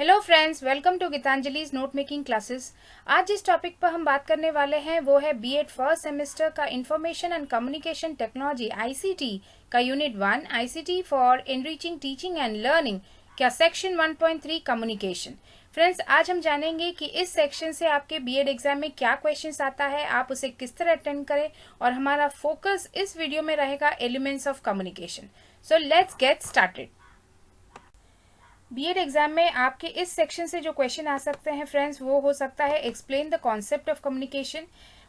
Hello friends, welcome to Gitanjali's note making classes. आज जिस topic पर हम बात करने वाले हैं वो है बीएड फर्स्ट सेमेस्टर का information and communication technology ICT का unit 1 ICT for enriching teaching and learning का सेक्शन 1.3 कम्युनिकेशन। फ्रेंड्स, आज हम जानेंगे कि इस सेक्शन से आपके बीएड एग्जाम में क्या क्वेश्चंस आता है, आप उसे किस तरह अटेंड करें, और हमारा फोकस इस वीडियो में रहेगा elements of communication. So let's get started. BEd exam में आपके इस सेक्शन से जो क्वेश्चन आ सकते हैं फ्रेंड्स, वो हो सकता है explain the concept of communication,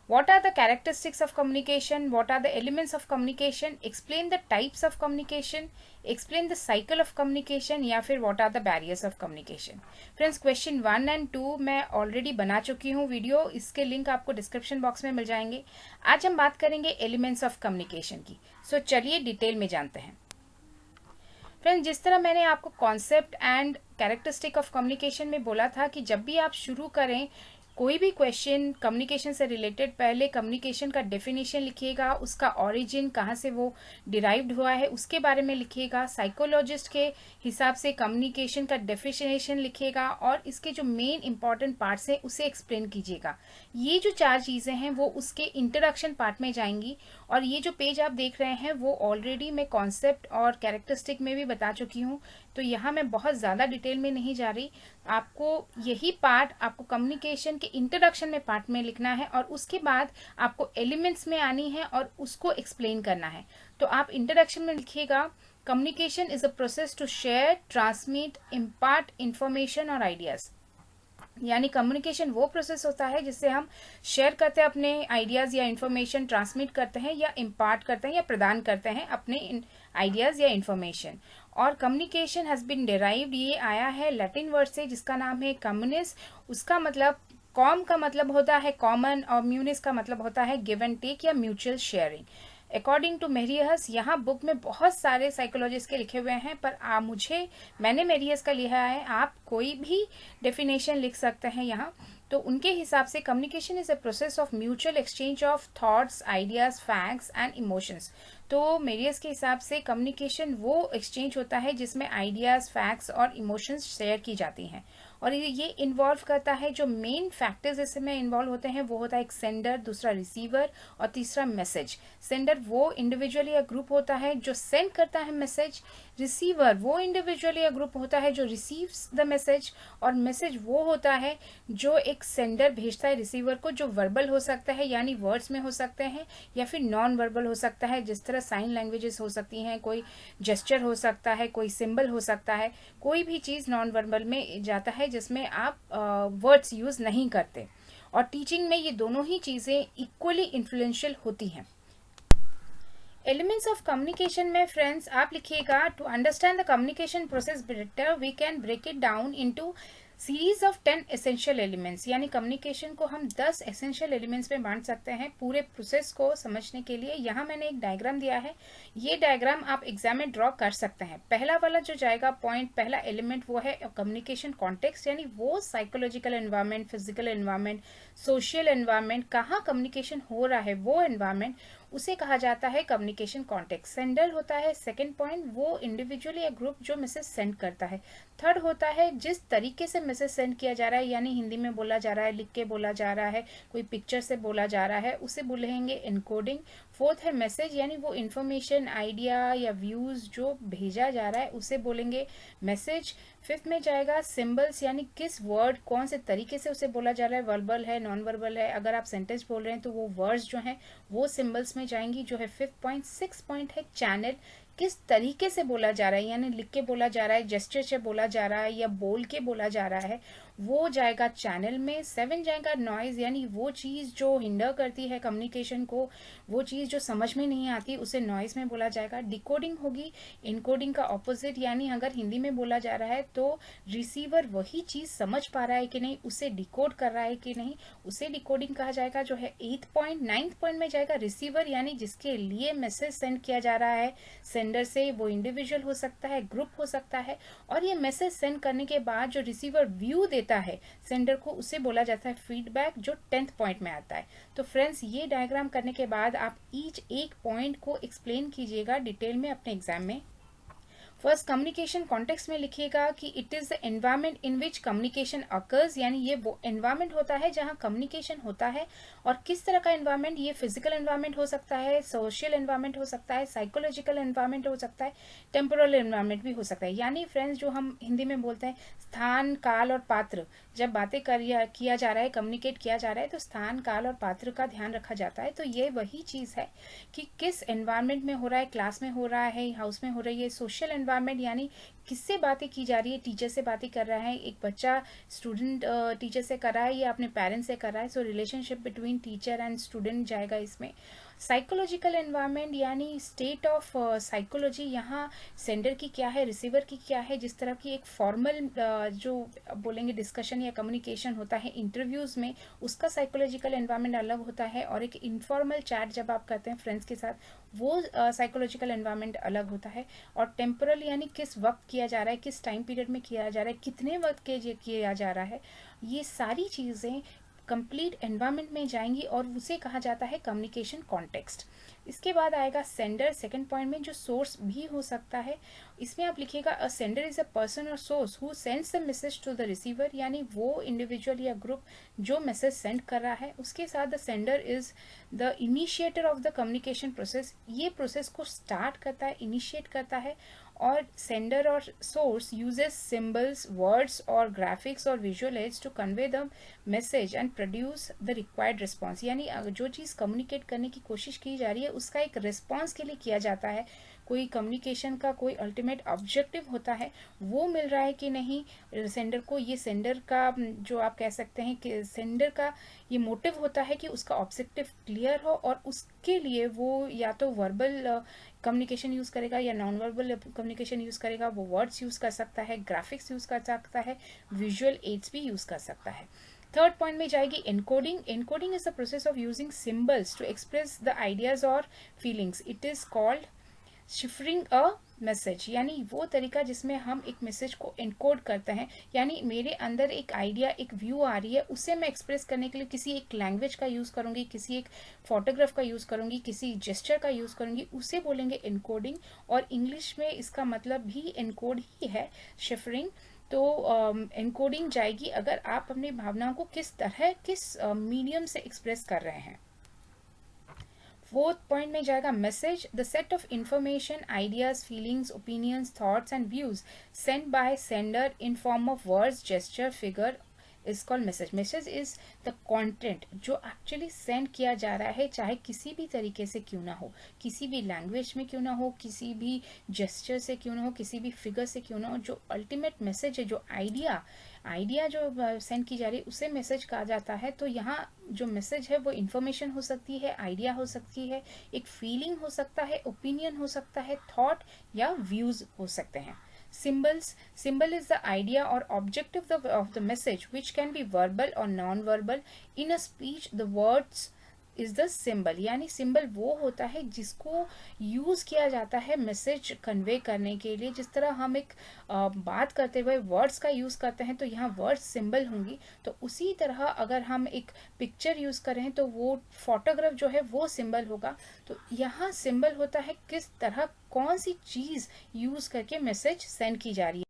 what are the characteristics of communication, what are the elements of communication, explain the types of communication, explain the cycle of communication, या फिर what are the barriers of communication. Friends, question 1 and 2 मैं already बना चुकी हूँ video, इसके link आपको description box में मिल जाएंगे। आज हम बात करेंगे एलिमेंट्स ऑफ कम्युनिकेशन की। सो चलिए डिटेल में जानते हैं। फ्रेंड्स, जिस तरह मैंने आपको concept and characteristic of communication में बोला था कि जब भी आप शुरू करें कोई भी क्वेश्चन कम्युनिकेशन से रिलेटेड, पहले कम्युनिकेशन का डेफिनेशन लिखिएगा, उसका ओरिजिन कहाँ से वो डिराइव्ड हुआ है उसके बारे में लिखिएगा, साइकोलॉजिस्ट के हिसाब से कम्युनिकेशन का डेफिनेशन लिखिएगा, और इसके जो मेन इंपॉर्टेंट पार्ट्स हैं उसे एक्सप्लेन कीजिएगा। ये जो 4 चीज़ें हैं वो उसके इंट्रोडक्शन पार्ट में जाएंगी। और ये जो पेज आप देख रहे हैं वो ऑलरेडी मैं कॉन्सेप्ट और कैरेक्टरिस्टिक में भी बता चुकी हूँ, तो यहाँ मैं बहुत ज़्यादा डिटेल में नहीं जा रही। आपको यही पार्ट आपको कम्युनिकेशन के इंट्रोडक्शन में पार्ट में लिखना है, और उसके बाद आपको एलिमेंट्स में आनी है और उसको एक्सप्लेन करना है। तो आप इंट्रोडक्शन में लिखिएगा, communication is a process to share, transmit, impart information और आइडियाज। यानी कम्युनिकेशन वो प्रोसेस होता है जिससे हम शेयर करते हैं अपने आइडियाज़ या इन्फॉर्मेशन, ट्रांसमिट करते हैं या इम्पार्ट करते हैं या प्रदान करते हैं अपने आइडियाज़ या इन्फॉर्मेशन। और कम्युनिकेशन हैज़ बीन डिराइव्ड, ये आया है लैटिन वर्ड से जिसका नाम है कम्युनिस। उसका मतलब कॉम का मतलब होता है कॉमन, और म्यूनिस का मतलब होता है गिव एंड टेक या म्यूचुअल शेयरिंग। अकॉर्डिंग टू मेरियस, यहाँ बुक में बहुत सारे साइकोलॉजिस्ट के लिखे हुए हैं, पर मैंने मेरियस का लिखा है, आप कोई भी डेफिनेशन लिख सकते हैं यहाँ। तो उनके हिसाब से communication is a process of mutual exchange of thoughts, ideas, facts and emotions. तो मेरियस के हिसाब से कम्युनिकेशन वो एक्सचेंज होता है जिसमें आइडियाज, फैक्ट्स और इमोशंस शेयर की जाती हैं। और ये इन्वॉल्व करता है, जो मेन फैक्टर्स इसमें इन्वॉल्व होते हैं वो होता है एक सेंडर, दूसरा रिसीवर और तीसरा मैसेज। सेंडर वो इंडिविजुअल या ग्रुप होता है जो सेंड करता है मैसेज, रिसीवर वो इंडिविजुअल या ग्रुप होता है जो रिसीव्स द मैसेज, और मैसेज वो होता है जो एक सेंडर भेजता है रिसीवर को, जो वर्बल हो सकता है यानी वर्ड्स में हो सकते हैं, या फिर नॉन वर्बल हो सकता है, जिस तरह साइन लैंग्वेजेस हो सकती हैं, कोई जेस्चर हो सकता है, कोई सिंबल हो सकता है, कोई भी चीज़ नॉन वर्बल में जाता है जिसमें आप वर्ड्स यूज़ नहीं करते। और टीचिंग में ये दोनों ही चीज़ें इक्वली इन्फ्लुएंशियल होती हैं। एलिमेंट्स ऑफ कम्युनिकेशन में फ्रेंड्स आप लिखिएगा, to understand the communication process better we can break it down into series of 10 essential elements. यानी कम्युनिकेशन को हम 10 एसेंशियल एलिमेंट्स में बांट सकते हैं पूरे प्रोसेस को समझने के लिए। यहाँ मैंने एक डायग्राम दिया है, ये डायग्राम आप एग्जाम में ड्रॉ कर सकते हैं। पहला वाला जो जाएगा पॉइंट, पहला एलिमेंट वो है कम्युनिकेशन कॉन्टेक्स्ट, यानी वो psychological environment, physical environment, social environment, कहाँ कम्युनिकेशन हो रहा है वो एनवायरनमेंट, उसे कहा जाता है कम्युनिकेशन कॉन्टेक्स्ट। सेंडर होता है सेकंड पॉइंट, वो इंडिविजुअल या ग्रुप जो मैसेज सेंड करता है। थर्ड होता है जिस तरीके से मैसेज सेंड किया जा रहा है, यानी हिंदी में बोला जा रहा है, लिख के बोला जा रहा है, कोई पिक्चर से बोला जा रहा है, उसे बोलेंगे एनकोडिंग। फोर्थ है मैसेज, यानी वो इन्फॉर्मेशन, आइडिया या व्यूज जो भेजा जा रहा है उसे बोलेंगे मैसेज। फिफ्थ में जाएगा सिंबल्स, यानी किस वर्ड कौन से तरीके से उसे बोला जा रहा है, वर्बल है, नॉन वर्बल है। अगर आप सेंटेंस बोल रहे हैं तो वो वर्ड्स जो हैं वो सिंबल्स में जाएंगी, जो है फिफ्थ पॉइंट। सिक्स पॉइंट है चैनल, किस तरीके से बोला जा रहा है, यानी लिख के बोला जा रहा है, जेस्चर से बोला जा रहा है, या बोल के बोला जा रहा है, वो जाएगा चैनल में। 7 जाएगा नॉइज, यानी वो चीज़ जो हिंडर करती है कम्युनिकेशन को, वो चीज़ जो समझ में नहीं आती उसे नॉइज में बोला जाएगा। डिकोडिंग होगी इनकोडिंग का ऑपोजिट, यानी अगर हिंदी में बोला जा रहा है तो रिसीवर वही चीज़ समझ पा रहा है कि नहीं, उसे डिकोड कर रहा है कि नहीं, उसे डिकोडिंग कहा जाएगा, जो है 8th पॉइंट। 9th पॉइंट में जाएगा रिसीवर, यानी जिसके लिए मैसेज सेंड किया जा रहा है सेंडर से, वो इंडिविजुअल हो सकता है, ग्रुप हो सकता है, और ये मैसेज सेंड करने के बाद जो रिसीवर व्यू देता है सेंडर को, उसे बोला जाता है फीडबैक, जो 10th पॉइंट में आता है। तो फ्रेंड्स, ये डायग्राम करने के बाद आप ईच एक पॉइंट को एक्सप्लेन कीजिएगा डिटेल में अपने एग्जाम में। फर्स्ट कम्युनिकेशन कॉन्टेक्स्ट में लिखिएगा कि it is the environment in which communication occurs, यानी ये वो एनवायरनमेंट होता है जहाँ कम्युनिकेशन होता है। और किस तरह का एनवायरनमेंट, ये फिजिकल एनवायरनमेंट हो सकता है, सोशल एनवायरनमेंट हो सकता है, साइकोलॉजिकल एनवायरनमेंट हो सकता है, टेम्पोरल एनवायरनमेंट भी हो सकता है। यानी फ्रेंड्स, जो हम हिंदी में बोलते हैं स्थान, काल और पात्र, जब बातें किया जा रहा है, कम्युनिकेट किया जा रहा है, तो स्थान, काल और पात्र का ध्यान रखा जाता है। तो ये वही चीज़ है कि किस एनवायरनमेंट में हो रहा है, क्लास में हो रहा है, हाउस में हो रही है। सोशल एनवायरनमेंट यानी किससे बातें की जा रही है, टीचर से बातें कर रहा है, एक बच्चा स्टूडेंट टीचर से कर रहा है या अपने पेरेंट्स से कर रहा है, so relationship between teacher and student जाएगा इसमें। साइकोलॉजिकल एनवायरनमेंट यानी स्टेट ऑफ साइकोलॉजी, यहाँ सेंडर की क्या है, रिसीवर की क्या है। जिस तरह की एक फॉर्मल जो बोलेंगे डिस्कशन या कम्युनिकेशन होता है इंटरव्यूज़ में, उसका साइकोलॉजिकल एनवायरनमेंट अलग होता है, और एक इनफॉर्मल चैट जब आप करते हैं फ्रेंड्स के साथ, वो साइकोलॉजिकल एनवायरनमेंट अलग होता है। और टेम्पोरल यानी किस वक्त किया जा रहा है, किस टाइम पीरियड में किया जा रहा है, कितने वक्त के किया जा रहा है, ये सारी चीज़ें कंप्लीट एनवायरनमेंट में जाएंगी और उसे कहा जाता है कम्युनिकेशन कॉन्टेक्स्ट। इसके बाद आएगा सेंडर, सेकंड पॉइंट में, जो सोर्स भी हो सकता है। इसमें आप लिखिएगा a sender is a person और source who sends the message to the receiver, यानी वो इंडिविजुअल या ग्रुप जो मैसेज सेंड कर रहा है। उसके साथ the sender is the initiator of the communication process, ये प्रोसेस को स्टार्ट करता है, इनिशिएट करता है। और सेंडर और सोर्स यूजेस सिंबल्स, वर्ड्स और ग्राफिक्स और visual aids to convey the message and produce the required response, यानी जो चीज़ कम्युनिकेट करने की कोशिश की जा रही है उसका एक रिस्पॉन्स के लिए किया जाता है। कोई कम्युनिकेशन का कोई अल्टीमेट ऑब्जेक्टिव होता है, वो मिल रहा है कि नहीं सेंडर को। ये सेंडर का जो आप कह सकते हैं कि सेंडर का ये मोटिव होता है कि उसका ऑब्जेक्टिव क्लियर हो, और उसके लिए वो या तो वर्बल कम्युनिकेशन यूज़ करेगा या नॉन वर्बल कम्युनिकेशन यूज़ करेगा। वो वर्ड्स यूज़ कर सकता है, ग्राफिक्स यूज़ कर सकता है, विजुअल एड्स भी यूज़ कर सकता है। थर्ड पॉइंट में जाएगी encoding. Encoding is the process of using symbols to express the ideas और feelings. It is called ciphering a message, यानी वो तरीका जिसमें हम एक मैसेज को एनकोड करते हैं। यानी मेरे अंदर एक आइडिया, एक व्यू आ रही है, उसे मैं एक्सप्रेस करने के लिए किसी एक लैंग्वेज का यूज़ करूँगी, किसी एक फोटोग्राफ का यूज़ करूँगी, किसी जेस्चर का यूज़ करूँगी, उसे बोलेंगे एनकोडिंग। और इंग्लिश में इसका मतलब भी एनकोड ही है, शिफरिंग। तो एनकोडिंग जाएगी अगर आप अपनी भावनाओं को किस तरह, किस मीडियम से एक्सप्रेस कर रहे हैं। फोर्थ पॉइंट में जाएगा message, the set of information, ideas, feelings, opinions, thoughts and views send by sender in form of words, gesture, figure is called message. Message is the content जो actually send किया जा रहा है, चाहे किसी भी तरीके से क्यों ना हो, किसी भी लैंग्वेज में क्यों ना हो, किसी भी जेस्चर से क्यों ना हो, किसी भी फिगर से क्यों ना हो, जो अल्टीमेट मैसेज है, जो आइडिया जो सेंड की जा रही है, उसे मैसेज कहा जाता है। तो यहाँ जो मैसेज है वो इन्फॉर्मेशन हो सकती है, आइडिया हो सकती है, एक फीलिंग हो सकता है, ओपिनियन हो सकता है, थॉट या व्यूज हो सकते हैं। Symbols. Symbol is the idea or objective of the message which can be verbal or non-verbal. In a speech, the words is the symbol, यानी सिंबल वो होता है जिसको यूज़ किया जाता है मैसेज कन्वे करने के लिए। जिस तरह हम एक बात करते हुए वर्ड्स का यूज़ करते हैं तो यहाँ वर्ड्स सिंबल होंगी, तो उसी तरह अगर हम एक पिक्चर यूज़ करें तो वो फोटोग्राफ जो है वो सिंबल होगा। तो यहाँ सिंबल होता है किस तरह, कौन सी चीज़ यूज़ करके मैसेज सेंड की जा रही है।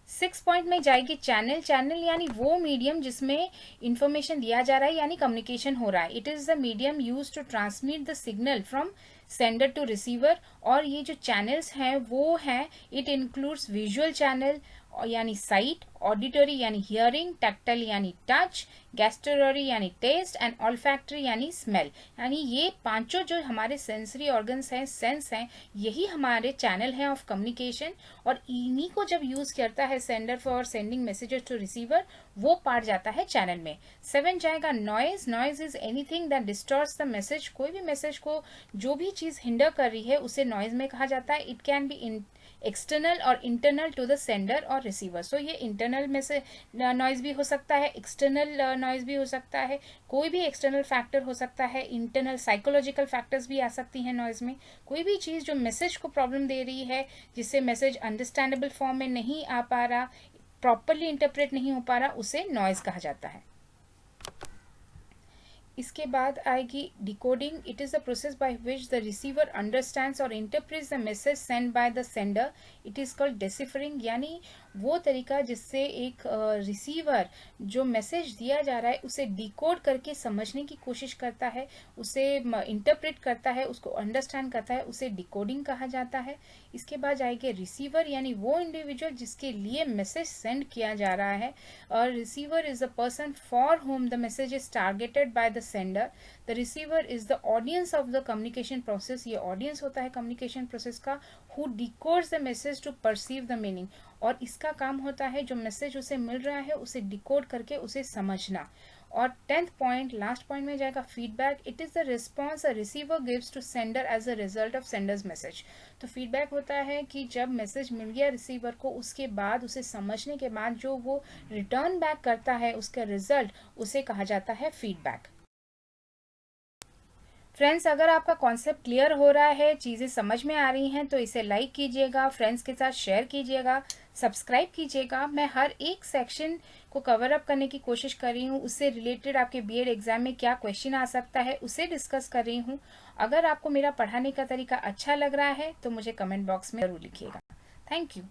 सिक्स पॉइंट में जाएगी चैनल। चैनल यानी वो मीडियम जिसमें इंफॉर्मेशन दिया जा रहा है, यानी कम्युनिकेशन हो रहा है। It is the medium use to transmit the signal from sender to receiver. और ये जो चैनल्स हैं वो हैं, इट इंक्लूड्स विजुअल चैनल यानी साइट, ऑडिटरी यानी हियरिंग, टैक्टाइल यानी टच, गैस्ट्रोलरी यानी टेस्ट एंड ऑल्फैक्टरी यानी स्मेल। यानी ये पांचों जो हमारे सेंसरी ऑर्गन्स हैं, सेंस हैं, यही हमारे चैनल हैं ऑफ कम्युनिकेशन। और इन्हीं को जब यूज करता है sender for sending messages to receiver, वो पार्ट जाता है चैनल में। 7 जाएगा noise. Noise is anything that distorts the message. कोई भी मैसेज को जो भी चीज हिंडर कर रही है उसे नॉइज में कहा जाता है। इट कैन बी एक्सटर्नल और इंटरनल टू द सेंडर और रिसीवर। सो ये इंटरनल में से नॉइज भी हो सकता है, एक्सटर्नल नॉइज भी हो सकता है, कोई भी एक्सटर्नल फैक्टर हो सकता है, इंटरनल साइकोलॉजिकल फैक्टर्स भी आ सकती हैं नॉइज में। कोई भी चीज़ जो मैसेज को प्रॉब्लम दे रही है, जिससे मैसेज अंडरस्टैंडेबल फॉर्म में नहीं आ पा रहा, प्रॉपरली इंटरप्रेट नहीं हो पा रहा, उसे नॉइज कहा जाता है। इसके बाद आएगी decoding. It is the process by which the receiver understands और interprets the message send by the sender. It is called deciphering, यानी वो तरीका जिससे एक रिसीवर जो मैसेज दिया जा रहा है उसे डिकोड करके समझने की कोशिश करता है, उसे इंटरप्रेट करता है, उसको अंडरस्टैंड करता है, उसे डिकोडिंग कहा जाता है. इसके बाद जाएंगे रिसीवर, यानी वो इंडिविजुअल जिसके लिए मैसेज सेंड किया जा रहा है. और receiver is the person for whom the message is targeted by the sender. The receiver is the audience of the communication process. ये ऑडियंस होता है कम्युनिकेशन प्रोसेस का, who decodes the message to perceive the meaning. और इसका काम होता है जो मैसेज उसे मिल रहा है उसे डिकोड करके उसे समझना. और 10th पॉइंट, लास्ट पॉइंट में जाएगा feedback. It is the response a receiver gives to sender as a result of sender's message. तो फीडबैक होता है कि जब मैसेज मिल गया रिसीवर को, उसके बाद उसे समझने के बाद जो वो रिटर्न बैक करता है उसका रिजल्ट, उसे कहा जाता है फीडबैक. फ्रेंड्स, अगर आपका कॉन्सेप्ट क्लियर हो रहा है, चीज़ें समझ में आ रही हैं, तो इसे लाइक कीजिएगा, फ्रेंड्स के साथ शेयर कीजिएगा, सब्सक्राइब कीजिएगा. मैं हर एक सेक्शन को कवर अप करने की कोशिश कर रही हूँ. उससे रिलेटेड आपके बीएड एग्जाम में क्या क्वेश्चन आ सकता है उसे डिस्कस कर रही हूँ. अगर आपको मेरा पढ़ाने का तरीका अच्छा लग रहा है तो मुझे कमेंट बॉक्स में ज़रूर लिखिएगा. Thank you.